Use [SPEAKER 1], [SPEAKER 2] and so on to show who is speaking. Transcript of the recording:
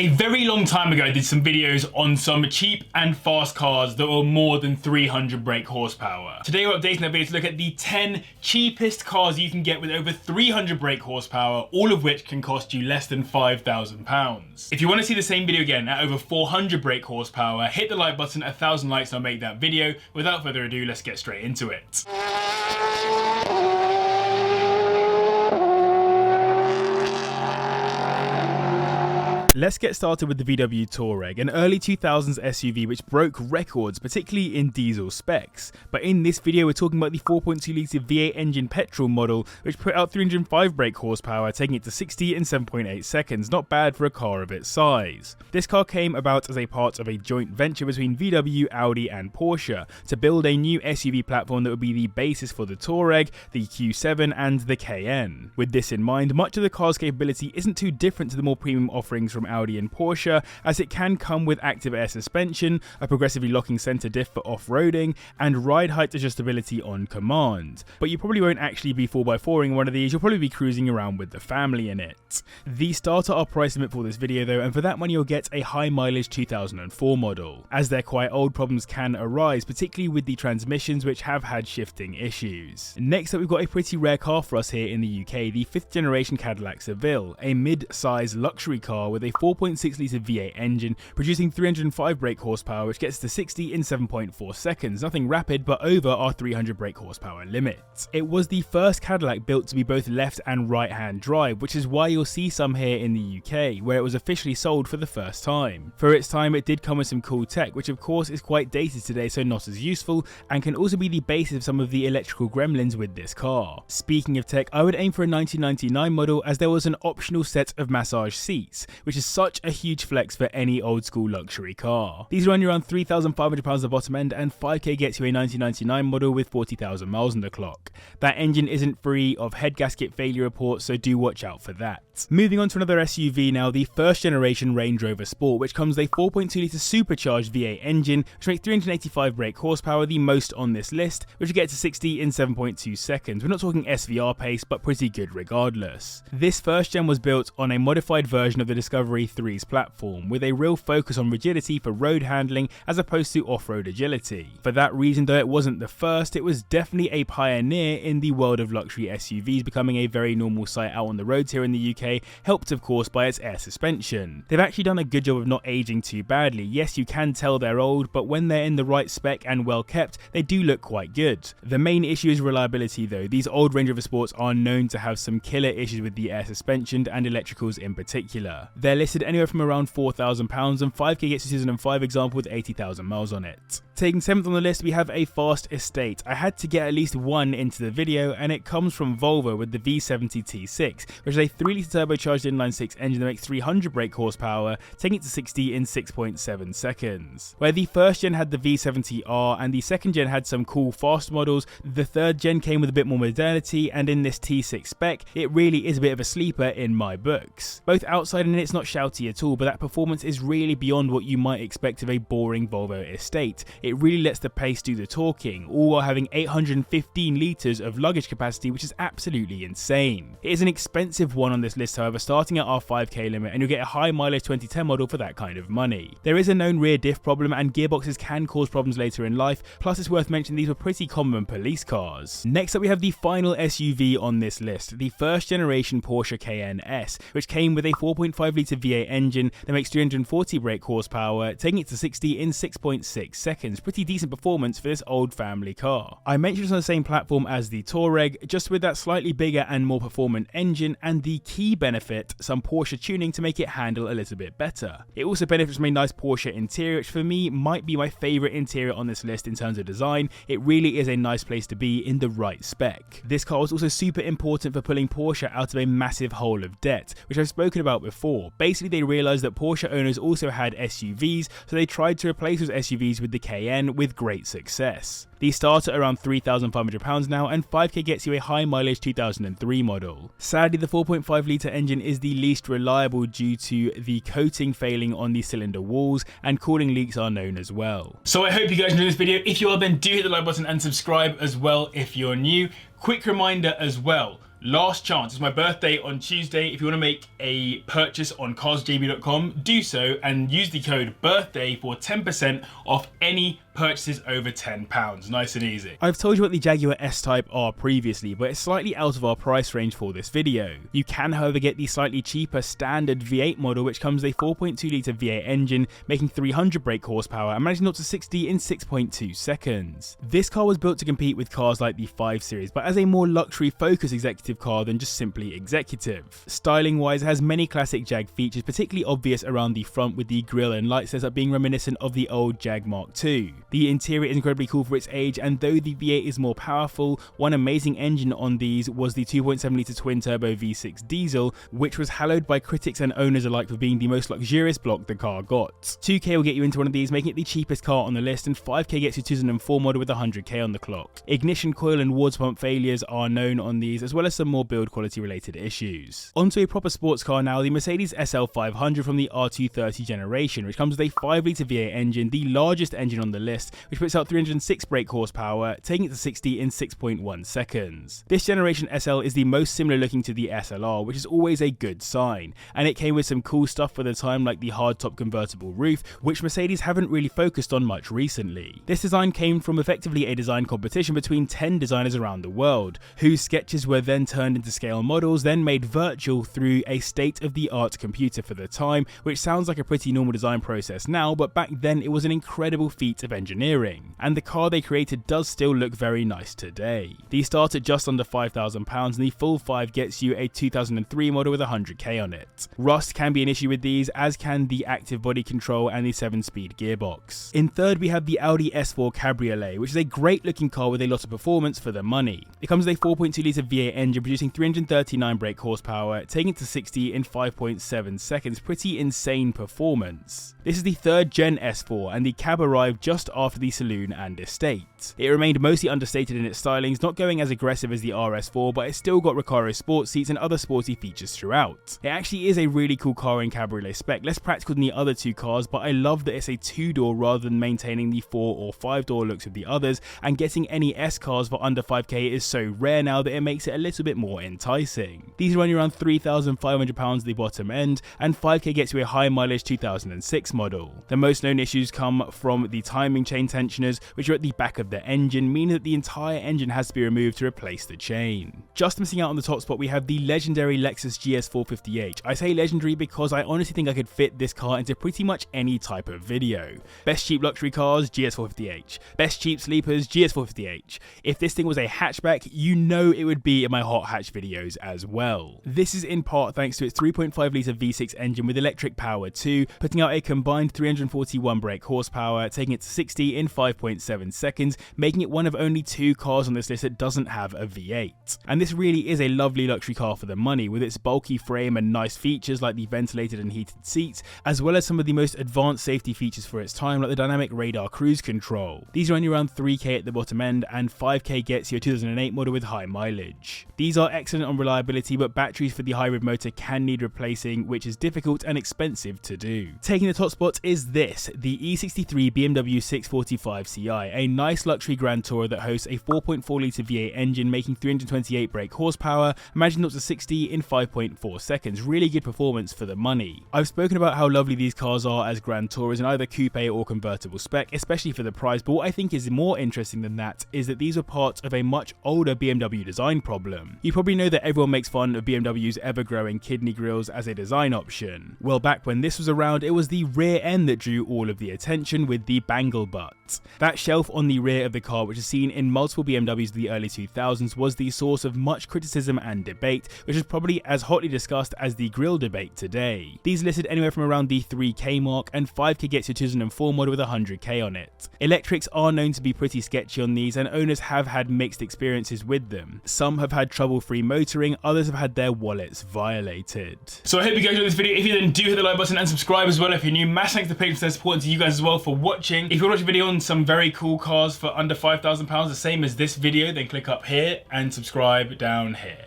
[SPEAKER 1] A very long time ago I did some videos on some cheap and fast cars that were more than 300 brake horsepower. Today we're updating that video to look at the 10 cheapest cars you can get with over 300 brake horsepower, all of which can cost you less than £5,000. If you want to see the same video again at over 400 brake horsepower, hit the like button, 1,000 likes and I'll make that video. Without further ado, let's get straight into it. Let's get started with the VW Touareg, an early 2000s SUV which broke records, particularly in diesel specs. But in this video we're talking about the 4.2 litre V8 engine petrol model which put out 305 brake horsepower, taking it to 60 in 7.8 seconds, not bad for a car of its size. This car came about as a part of a joint venture between VW, Audi and Porsche to build a new SUV platform that would be the basis for the Touareg, the Q7 and the Cayenne. With this in mind, much of the car's capability isn't too different to the more premium offerings from Audi and Porsche, as it can come with active air suspension, a progressively locking centre diff for off-roading, and ride height adjustability on command. But you probably won't actually be 4x4ing one of these, you'll probably be cruising around with the family in it. The starter are price limit for this video though, and for that money you'll get a high mileage 2004 model. As they're quite old, problems can arise, particularly with the transmissions which have had shifting issues. Next up we've got a pretty rare car for us here in the UK, the 5th generation Cadillac Seville, a mid-size luxury car with a 4.6 litre V8 engine producing 305 brake horsepower which gets to 60 in 7.4 seconds, nothing rapid but over our 300 brake horsepower limit. It was the first Cadillac built to be both left and right hand drive, which is why you'll see some here in the UK where it was officially sold for the first time. For its time it did come with some cool tech which of course is quite dated today, so not as useful, and can also be the basis of some of the electrical gremlins with this car. Speaking of tech, I would aim for a 1999 model as there was an optional set of massage seats, which is such a huge flex for any old school luxury car. These run you around £3,500 at the bottom end, and 5k gets you a 1999 model with 40,000 miles on the clock. That engine isn't free of head gasket failure reports, so do watch out for that. Moving on to another SUV now, the first generation Range Rover Sport, which comes with a 4.2 litre supercharged V8 engine which makes 385 brake horsepower, the most on this list, which will get to 60 in 7.2 seconds. We're not talking SVR pace, but pretty good regardless. This first gen was built on a modified version of the Discovery 3's platform, with a real focus on rigidity for road handling as opposed to off-road agility. For that reason, though it wasn't the first, it was definitely a pioneer in the world of luxury SUVs, becoming a very normal sight out on the roads here in the UK, helped of course by its air suspension. They've actually done a good job of not aging too badly. Yes, you can tell they're old, but when they're in the right spec and well kept, they do look quite good. The main issue is reliability though. These old Range Rover Sports are known to have some killer issues with the air suspension and electricals in particular. They're listed anywhere from around £4,000, and 5k gets a 2005 example with 80,000 miles on it. Taking 7th on the list, we have a fast estate. I had to get at least one into the video, and it comes from Volvo with the V70 T6, which is a 3 litre turbocharged inline-6 engine that makes 300 brake horsepower, taking it to 60 in 6.7 seconds. Where the first gen had the V70R and the second gen had some cool fast models, the third gen came with a bit more modernity, and in this T6 spec, it really is a bit of a sleeper in my books. Both outside and in, it's not shouty at all, but that performance is really beyond what you might expect of a boring Volvo estate. It really lets the pace do the talking, all while having 815 litres of luggage capacity, which is absolutely insane. It is an expensive one on this list however, starting at our 5k limit, and you'll get a high mileage 2010 model for that kind of money. There is a known rear diff problem and gearboxes can cause problems later in life, plus it's worth mentioning these were pretty common police cars. Next up we have the final SUV on this list, the first generation Porsche Cayenne S, which came with a 4.5 litre V8 engine that makes 340 brake horsepower, taking it to 60 in 6.6 seconds. Pretty decent performance for this old family car. I mentioned it's on the same platform as the Touareg, just with that slightly bigger and more performant engine, and the key benefit, some Porsche tuning to make it handle a little bit better. It also benefits from a nice Porsche interior, which for me might be my favourite interior on this list in terms of design. It really is a nice place to be in the right spec. This car was also super important for pulling Porsche out of a massive hole of debt, which I've spoken about before. Basically they realised that Porsche owners also had SUVs, so they tried to replace those SUVs with the Cayenne with great success. These start at around £3,500 now, and 5k gets you a high mileage 2003 model. Sadly, the 4.5 litre engine is the least reliable due to the coating failing on the cylinder walls, and cooling leaks are known as well. So I hope you guys enjoyed this video. If you are, then do hit the like button and subscribe as well if you're new. Quick reminder as well, Last chance, it's my birthday on Tuesday. If you want to make a purchase on carsjb.com, do so and use the code BIRTHDAY for 10% off any purchases over £10. Nice and easy. I've told you what the Jaguar S-Type are previously, but it's slightly out of our price range for this video. You can, however, get the slightly cheaper standard V8 model, which comes with a 4.2 litre V8 engine, making 300 brake horsepower and managing up to 60 in 6.2 seconds. This car was built to compete with cars like the 5 Series, but as a more luxury-focused executive car than just simply executive. Styling-wise, it has many classic Jag features, particularly obvious around the front with the grille and light setup being reminiscent of the old Jag Mark II. The interior is incredibly cool for its age, and though the V8 is more powerful, one amazing engine on these was the 2.7 litre twin-turbo V6 diesel, which was hallowed by critics and owners alike for being the most luxurious block the car got. 2k will get you into one of these, making it the cheapest car on the list, and 5k gets you 2004 model with 100k on the clock. Ignition coil and water pump failures are known on these, as well as some more build quality related issues. Onto a proper sports car now, the Mercedes SL 500 from the R230 generation, which comes with a 5 litre V8 engine, the largest engine on the list, which puts out 306 brake horsepower, taking it to 60 in 6.1 seconds. This generation SL is the most similar looking to the SLR, which is always a good sign, and it came with some cool stuff for the time like the hardtop convertible roof, which Mercedes haven't really focused on much recently. This design came from effectively a design competition between 10 designers around the world, whose sketches were then turned into scale models, then made virtual through a state-of-the-art computer for the time, which sounds like a pretty normal design process now, but back then it was an incredible feat of engineering, and the car they created does still look very nice today. These start at just under £5,000, and the full 5 gets you a 2003 model with 100k on it. Rust can be an issue with these, as can the active body control and the 7-speed gearbox. In third, we have the Audi S4 Cabriolet, which is a great looking car with a lot of performance for the money. It comes with a 4.2 litre V8 engine producing 339 brake horsepower, taking it to 60 in 5.7 seconds, pretty insane performance. This is the 3rd gen S4, and the cab arrived just after the saloon and estate. It remained mostly understated in its stylings, not going as aggressive as the RS4, but it still got Recaro sports seats and other sporty features throughout. It actually is a really cool car in cabriolet spec, less practical than the other two cars, but I love that it's a 2-door rather than maintaining the 4 or 5-door looks of the others, and getting any S cars for under 5k is so rare now that it makes it a little bit more enticing. These run you around £3,500 at the bottom end, and 5k gets you a high mileage 2006 model. The most known issues come from the timing chain tensioners, which are at the back of the engine, meaning that the entire engine has to be removed to replace the chain. Just missing out on the top spot, we have the legendary Lexus GS450h. I say legendary because I honestly think I could fit this car into pretty much any type of video. Best cheap luxury cars, GS450h. Best cheap sleepers, GS450h. If this thing was a hatchback, you know it would be in my hot hatch videos as well. This is in part thanks to its 3.5 litre V6 engine with electric power too, putting out a combined 341 brake horsepower, taking it to 60 in 5.7 seconds, making it one of only 2 cars on this list that doesn't have a V8. And this really is a lovely luxury car for the money, with its bulky frame and nice features like the ventilated and heated seats, as well as some of the most advanced safety features for its time like the dynamic radar cruise control. These are only around 3k at the bottom end, and 5k gets you a 2008 model with high mileage. These are excellent on reliability, but batteries for the hybrid motor can need replacing, which is difficult and expensive to do. Taking the top spot is this, the E63 BMW 645Ci, a nice luxury Grand Tourer that hosts a 4.4 litre V8 engine making 328 brake horsepower, managing up to 60 in 5.4 seconds. Really good performance for the money. I've spoken about how lovely these cars are as Grand Tourers in either coupe or convertible spec, especially for the price, but what I think is more interesting than that is that these are part of a much older BMW design problem. You probably know that everyone makes fun of BMW's ever-growing kidney grills as a design option. Well, back when this was around, it was the rear end that drew all of the attention with the bangle butt. That shelf on the rear of the car, which is seen in multiple BMWs of the early 2000s, was the source of much criticism and debate, which is probably as hotly discussed as the grille debate today. These listed anywhere from around the 3k mark, and 5k gets your 2004 model with 100k on it. Electrics are known to be pretty sketchy on these, and owners have had mixed experiences with them. Some have had trouble-free motoring, others have had their wallets violated. So I hope you guys enjoyed this video. If you then do hit the like button and subscribe as well if you're new. Massive thanks to the patrons for their support, and to you guys as well for watching. If you want to watch a video on some very cool cars for under £5,000, the same as this video, then click up here and subscribe down here.